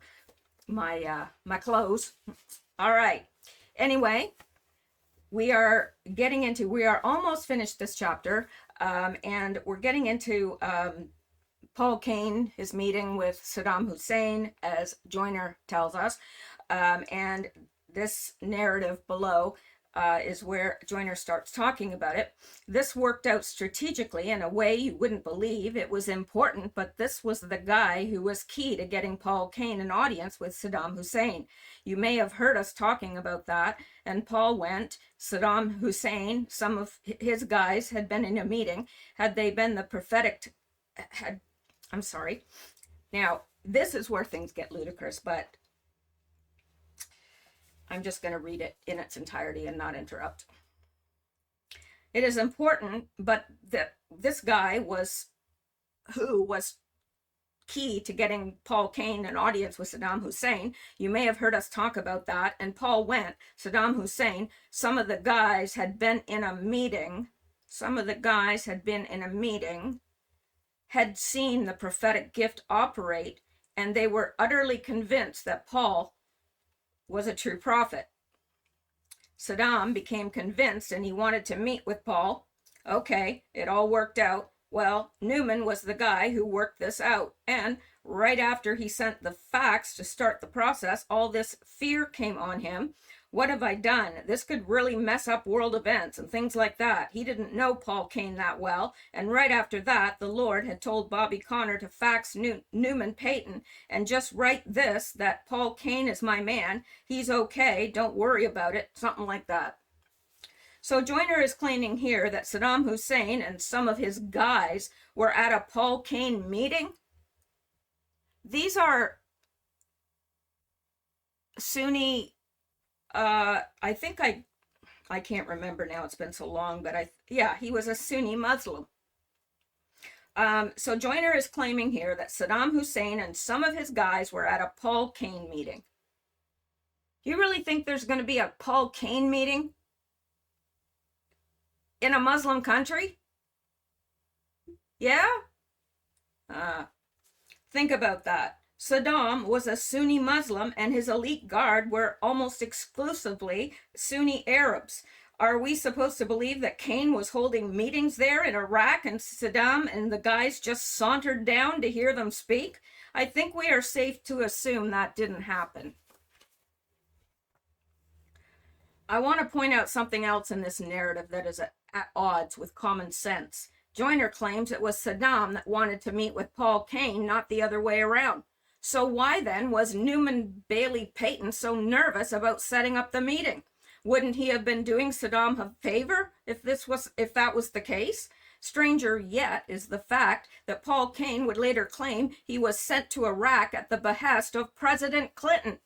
my my clothes. All right. Anyway, we are almost finished this chapter, and we're getting into Paul Kane, his meeting with Saddam Hussein, as Joyner tells us. And this narrative below is where Joyner starts talking about it. This worked out strategically in a way you wouldn't believe. It was important, but this was the guy who was key to getting Paul Kane an audience with Saddam Hussein. You may have heard us talking about that. And Paul went. Saddam Hussein, some of his guys had been in a meeting. Had they been the prophetic... I'm sorry. Now, this is where things get ludicrous, but I'm just going to read it in its entirety and not interrupt. It is important, but this guy was key to getting Paul Kane an audience with Saddam Hussein. You may have heard us talk about that. And Paul went. Saddam Hussein, some of the guys had been in a meeting. Had seen the prophetic gift operate, and they were utterly convinced that Paul was a true prophet. Saddam became convinced, and he wanted to meet with Paul. Okay, it all worked out. Well, Newman was the guy who worked this out, and right after he sent the fax to start the process, all this fear came on him. What have I done? This could really mess up world events and things like that. He didn't know Paul Kane that well. And right after that, the Lord had told Bobby Connor to fax Newman Peyton and just write this, that Paul Kane is my man. He's okay. Don't worry about it. Something like that. So Joyner is claiming here that Saddam Hussein and some of his guys were at a Paul Kane meeting. these are Sunni, I think I can't remember now, it's been so long, but yeah, he was a Sunni Muslim. So Joyner is claiming here that Saddam Hussein and some of his guys were at a Paul Kane meeting. You really think there's going to be a Paul Kane meeting in a Muslim country? Yeah? Think about that. Saddam was a Sunni Muslim and his elite guard were almost exclusively Sunni Arabs. Are we supposed to believe that Kane was holding meetings there in Iraq and Saddam and the guys just sauntered down to hear them speak? I think we are safe to assume that didn't happen. I want to point out something else in this narrative that is at odds with common sense. Joyner claims it was Saddam that wanted to meet with Paul Kane, not the other way around. So why then was Newman Bailey Payton so nervous about setting up the meeting? Wouldn't he have been doing Saddam a favor if that was the case? Stranger yet is the fact that Paul Kane would later claim he was sent to Iraq at the behest of President Clinton.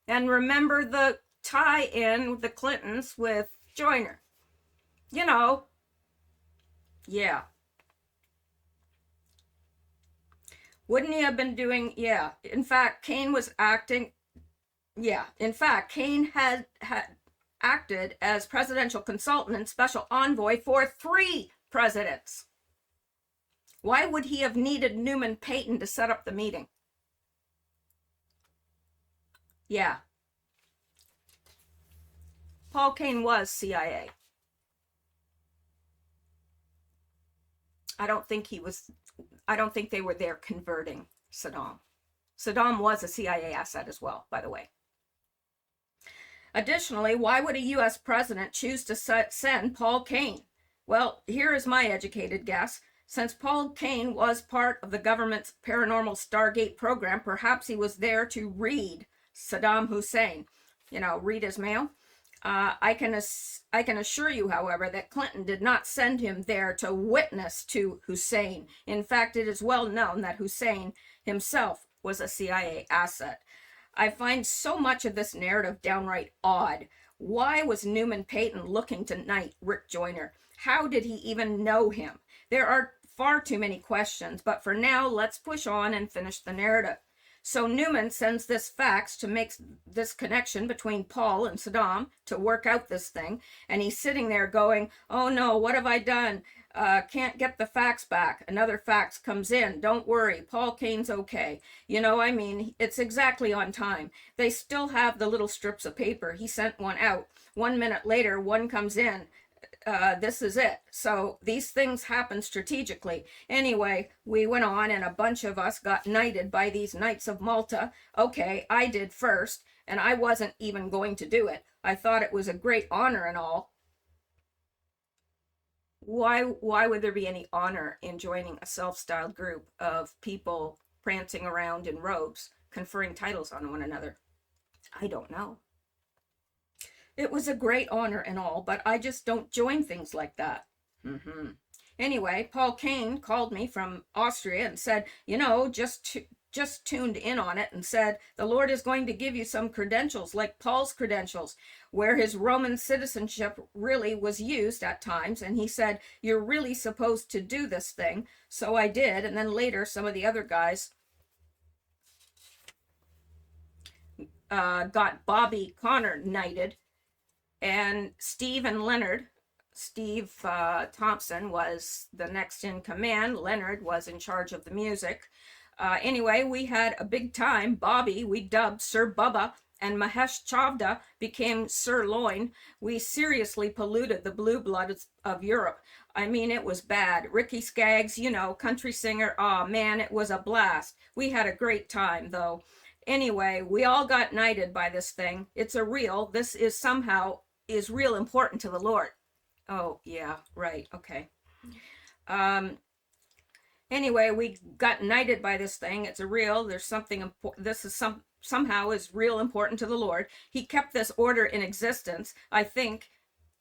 And remember the tie-in with the Clintons with Joyner. You know, yeah. Wouldn't he have been doing, yeah. In fact, Kane was acting, yeah. In fact, Kane had acted as presidential consultant and special envoy for 3 presidents. Why would he have needed Newman Payton to set up the meeting? Yeah. Paul Kane was CIA. I don't think they were there converting Saddam. Saddam was a CIA asset as well, by the way. Additionally, why would a U.S. president choose to send Paul Kane? Well, here is my educated guess. Since Paul Kane was part of the government's paranormal Stargate program, perhaps he was there to read Saddam Hussein. Read his mail. I can assure you, however, that Clinton did not send him there to witness to Hussein. In fact, it is well known that Hussein himself was a CIA asset. I find so much of this narrative downright odd. Why was Newman Payton looking to knight Rick Joyner? How did he even know him? There are far too many questions, but for now, let's push on and finish the narrative. So Newman sends this fax to make this connection between Paul and Saddam to work out this thing. And he's sitting there going, oh no, what have I done? Can't get the fax back. Another fax comes in. Don't worry, Paul Kane's okay. It's exactly on time. They still have the little strips of paper. He sent one out. 1 minute later, one comes in. This is it. So these things happen strategically. Anyway, we went on and a bunch of us got knighted by these Knights of Malta. Okay, I did first, and I wasn't even going to do it. I thought it was a great honor and all. Why would there be any honor in joining a self-styled group of people prancing around in robes, conferring titles on one another? I don't know. It was a great honor and all, but I just don't join things like that. Anyway, Paul Kane called me from Austria and said, just tuned in on it and said, the Lord is going to give you some credentials like Paul's credentials, where his Roman citizenship really was used at times. And he said, you're really supposed to do this thing. So I did. And then later, some of the other guys got Bobby Connor knighted. And Steve and Leonard, Steve Thompson was the next in command. Leonard was in charge of the music. Anyway, we had a big time. Bobby, we dubbed Sir Bubba, and Mahesh Chavda became Sir Loin. We seriously polluted the blue blood of Europe. It was bad. Ricky Skaggs, country singer. Oh man, it was a blast. We had a great time though. Anyway, we all got knighted by this thing. This is real important to the Lord. Oh, yeah, right, okay. Anyway, we got knighted by this thing. There's something important. This is somehow is real important to the Lord. He kept this order in existence, I think,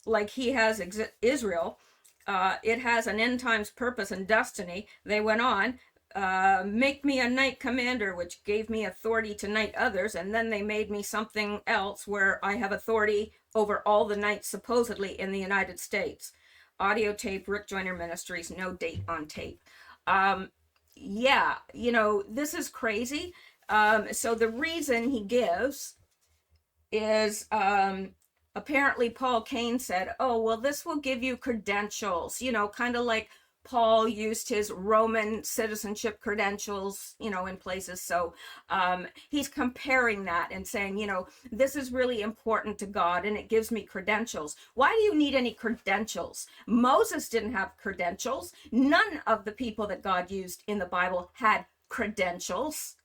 like he has Israel. It has an end times purpose and destiny. They went on. make me a knight commander, which gave me authority to knight others, and then they made me something else where I have authority over all the knights supposedly in the United States. Audio tape, Rick Joyner Ministries, no date on tape. Yeah, this is crazy. So the reason he gives is apparently Paul Cain said, oh, well, this will give you credentials, kind of like Paul used his Roman citizenship credentials, in places. So he's comparing that and saying, this is really important to God and it gives me credentials. Why do you need any credentials? Moses didn't have credentials. None of the people that God used in the Bible had credentials,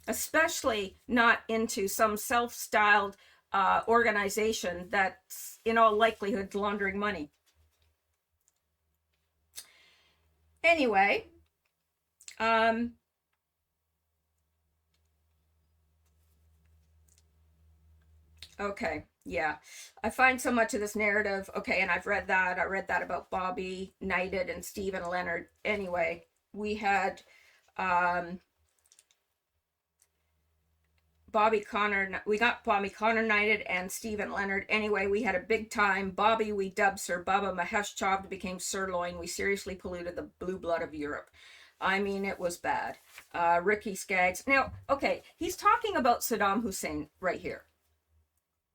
especially not into some self-styled organization that's in all likelihood laundering money. Anyway, okay, yeah, I find so much of this narrative. Okay, and I've read that. I read that about Bobby knighted and Stephen Leonard. Anyway, we had we got Bobby Connor knighted and Stephen Leonard. Anyway, we had a big time. Bobby, we dubbed Sir Baba. Mahesh Chavda became Sirloin. We seriously polluted the blue blood of Europe. I mean, it was bad. Ricky Skaggs. Now, okay, he's talking about Saddam Hussein right here,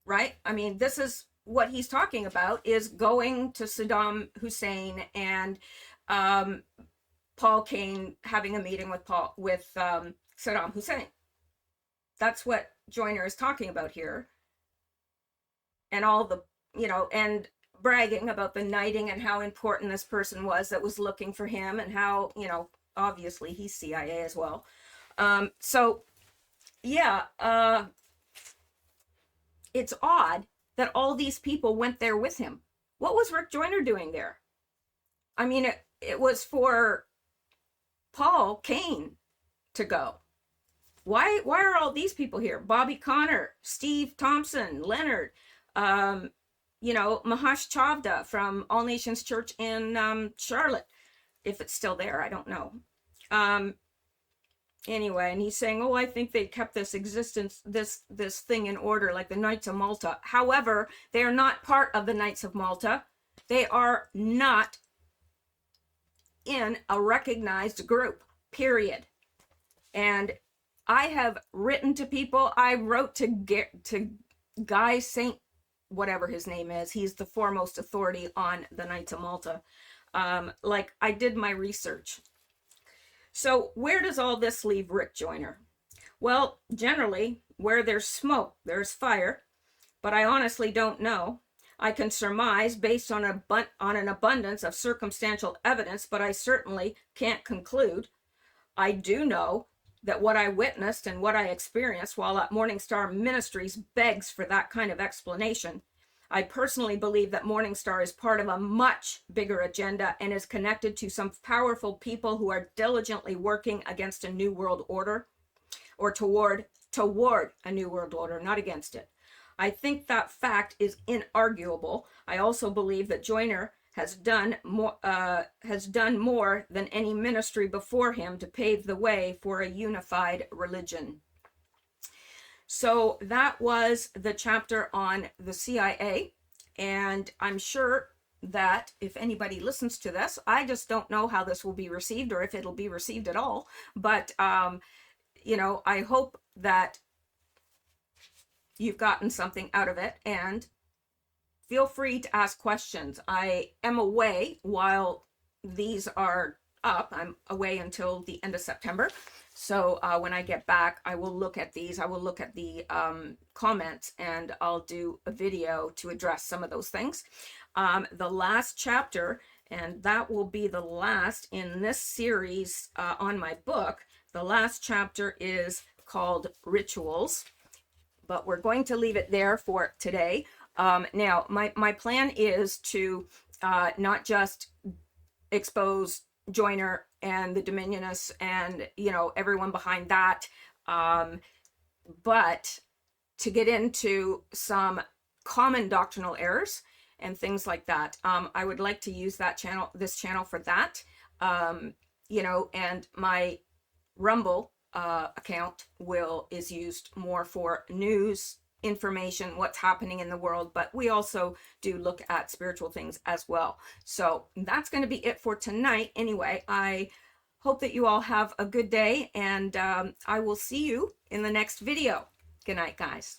right? I mean, this is what he's talking about, is going to Saddam Hussein and Paul Cain having a meeting with Saddam Hussein. That's what Joyner is talking about here. And all the, and bragging about the knighting and how important this person was that was looking for him, and how, obviously he's CIA as well. So, yeah, it's odd that all these people went there with him. What was Rick Joyner doing there? I mean, it was for Paul Cain to go. Why are all these people here? Bobby Connor, Steve Thompson, Leonard, Mahesh Chavda from All Nations Church in Charlotte. If it's still there, I don't know. Anyway, and he's saying, oh, I think they kept this thing in order, like the Knights of Malta. However, they are not part of the Knights of Malta. They are not in a recognized group, period. And I have written to people. I wrote to Guy Saint, whatever his name is. He's the foremost authority on the Knights of Malta. Like, I did my research. So where does all this leave Rick Joyner? Well, generally, where there's smoke, there's fire. But I honestly don't know. I can surmise based on an abundance of circumstantial evidence, but I certainly can't conclude. I do know that what I witnessed and what I experienced while at MorningStar Ministries begs for that kind of explanation. I personally believe that MorningStar is part of a much bigger agenda and is connected to some powerful people who are diligently working against a new world order, or toward a new world order, not against it. I think that fact is inarguable. I also believe that Joyner has done more than any ministry before him to pave the way for a unified religion. So that was the chapter on the CIA, and I'm sure that if anybody listens to this, I just don't know how this will be received, or if it'll be received at all, but I hope that you've gotten something out of it, and feel free to ask questions. I am away while these are up. I'm away until the end of September. So when I get back, I will look at these. I will look at the comments, and I'll do a video to address some of those things. The last chapter, and that will be the last in this series on my book, the last chapter is called Rituals, but we're going to leave it there for today. Now, my plan is to not just expose Joyner and the Dominionists and, everyone behind that, but to get into some common doctrinal errors and things like that. I would like to use this channel for that. you know, and my Rumble account is used more for news information, what's happening in the world, but we also do look at spiritual things as well. So that's going to be it for tonight. Anyway, I hope that you all have a good day, and I will see you in the next video. Good night, guys.